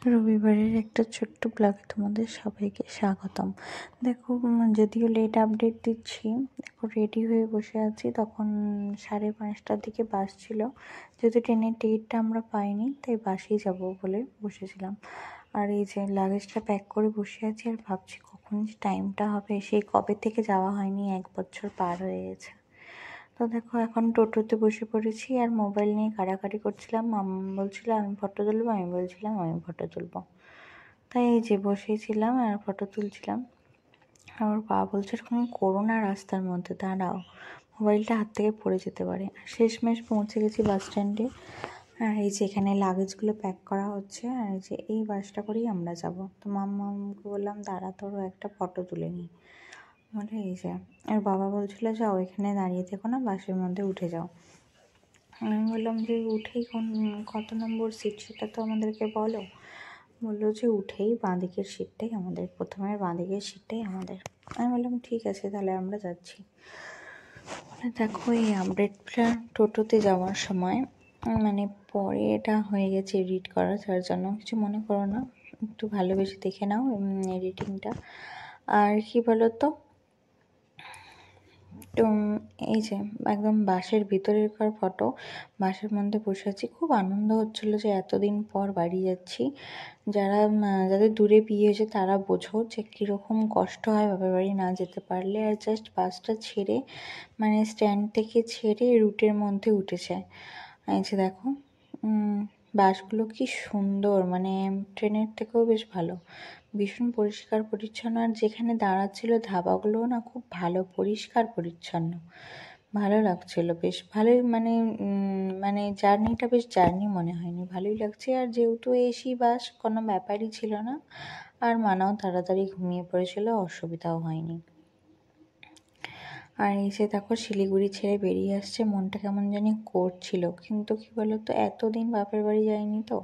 রবিবারের একটা ছোট্ট ব্লগে তোমাদের সবাইকে স্বাগতম। দেখো, যদিও লেট আপডেট দিচ্ছি, দেখো রেডি হয়ে বসে আছি। তখন 5:30টার দিকে বাস ছিল, যেহেতু ট্রেনের টিকিটটা আমরা পাইনি তাই বাসেই যাব বলে বসেছিলাম। আর এই যে লাগেজটা প্যাক করে বসে আছি আর ভাবছি কখন যে টাইমটা হবে। সেই কবে থেকে যাওয়া হয়নি, 1 বছর পার হয়ে গেছে। তো দেখো এখন টোটোতে বসে পড়েছি আর মোবাইল নিয়ে কাড়াকাড়ি করছিলাম। বলছিল আমি ফটো তুলবো, আমি বলছিলাম আমি ফটো তুলবো। তাই এই যে বসেছিলাম আর ফটো তুলছিলাম। আমার বাবা বলছে এরকম করো না, রাস্তার মধ্যে দাঁড়াও, মোবাইলটা হাত থেকে পড়ে যেতে পারে। শেষমেশ পৌঁছে গেছি বাস স্ট্যান্ডে। আর এই যে এখানে লাগেজগুলো প্যাক করা হচ্ছে। আর এই যে এই বাসটা করেই আমরা যাব। তো মাম্মাকে বললাম দাঁড়া, তোরও একটা ফটো তুলে নিই বলে। এই যে আর বাবা বলছিল যাও এখানে দাঁড়িয়ে থেকো না, বাসের মধ্যে উঠে যাও। আমি বললাম যে উঠেই কত নম্বর সিট সেটা তো আমাদেরকে বলো। বললো যে উঠেই বাঁদিকের সিটটাই আমাদের, প্রথমের বাঁদিকের সিটটাই আমাদের। আমি বললাম ঠিক আছে তাহলে আমরা যাচ্ছি। দেখো এই আপডেটটা টোটোতে যাওয়ার সময় মানে পরে এটা হয়ে গেছে এডিট করা, যার জন্য কিছু মনে করো না, একটু ভালোবেসে দেখে নাও এডিটিংটা। আর কি বলতো, তো এই যে একদম বাসের ভিতরেরকার ফটো, বাসের মধ্যে বসে আছি, খুব আনন্দ হচ্ছিলো যে এতদিন পর বাড়ি যাচ্ছি। যাদের দূরে বিয়ে হয়েছে তারা বোঝো যে কীরকম কষ্ট হয় বাবার বাড়ি না যেতে পারলে। আর জাস্ট বাসটা ছেড়ে মানে স্ট্যান্ড থেকে ছেড়ে রুটের মধ্যে উঠেছে। এই যে দেখো বাসগুলো কি সুন্দর, মানে ট্রেনের থেকেও বেশ ভালো, ভীষণ পরিষ্কার পরিচ্ছন্ন। আর যেখানে দাঁড়াচ্ছিল ধাবাগুলোও না খুব ভালো, পরিষ্কার পরিচ্ছন্ন, ভালো লাগছিল, বেশ ভালোই। মানে জার্নিটা বেশ জার্নি মনে হয়নি, ভালোই লাগছে। আর যেহেতু এসি বাস, কোনো ব্যাপারই ছিল না। আর মানাও তাড়াতাড়ি ঘুমিয়ে পড়েছিল, অসুবিধাও হয়নি। আর এসে দেখো শিলিগুড়ি ছেড়ে বেরিয়ে আসছে, মনটা কেমন জানি করছিল। কিন্তু কি বলতো, এতদিন বাপের বাড়ি যায়নি তো,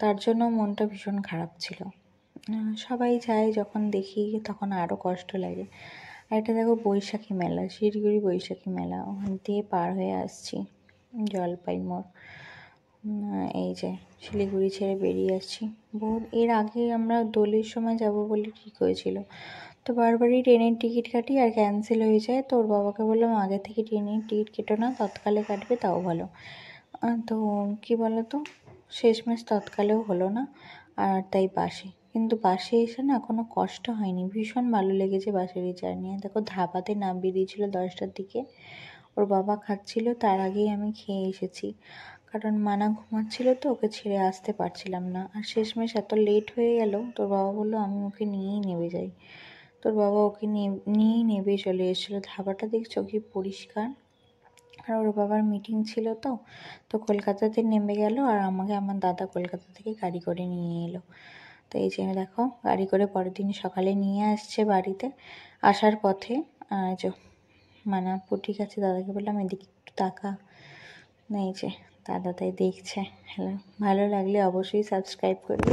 তার জন্য মনটা ভীষণ খারাপ ছিল। সবাই যায় যখন দেখি তখন আরও কষ্ট লাগে। আর এটা দেখো বৈশাখী মেলা, শিলিগুড়ি বৈশাখী মেলা, ওখান দিয়ে পার হয়ে আসছি জলপাই মোড়। এই যে শিলিগুড়ি ছেড়ে বেরিয়ে আসছি। এর আগে আমরা দোলের সময় যাব বলে ঠিক হয়েছিল, তো বারবারই ট্রেনের টিকিট কাটি আর ক্যান্সেল হয়ে যায়। তো ওর বাবাকে বললাম আগে থেকে ট্রেনের টিকিট কেটো না, তৎকালে কাটবে তাও ভালো। তো কী বলো তো, শেষমেশ তৎকালেও হলো না, আর তাই বাসে। কিন্তু বাসে এসে না কোনো কষ্ট হয়নি, ভীষণ ভালো লেগেছে বাসের এই জার্নি। দেখো ধাবাতে নামিয়ে দিয়েছিলো 10টার দিকে, ওর বাবা খাচ্ছিল, তার আগেই আমি খেয়ে এসেছি। কারণ মানা ঘুমাচ্ছিল তো, ওকে ছেড়ে আসতে পারছিলাম না। আর শেষমেশ এত লেট হয়ে গেল, তোর বাবা বললো আমি ওকে নিয়েই নেবে যাই। তোর বাবা ওকে নিয়েই নেবে চলে এসেছিলো। ধাবাটা দেখছো কি পরিষ্কার। আর ওর বাবার মিটিং ছিল তো কলকাতাতে নেমে গেল, আর আমাকে আমার দাদা কলকাতা থেকে গাড়ি করে নিয়ে এলো। তো এই যে দেখো গাড়ি করে পরের দিন সকালে নিয়ে আসছে বাড়িতে। আসার পথে যে পুটি কাছে দাদাকে বললাম এদিকে একটু তাকা, এই যে দাদা তাই দেখছে। হ্যালো, ভালো লাগলে অবশ্যই সাবস্ক্রাইব করবে।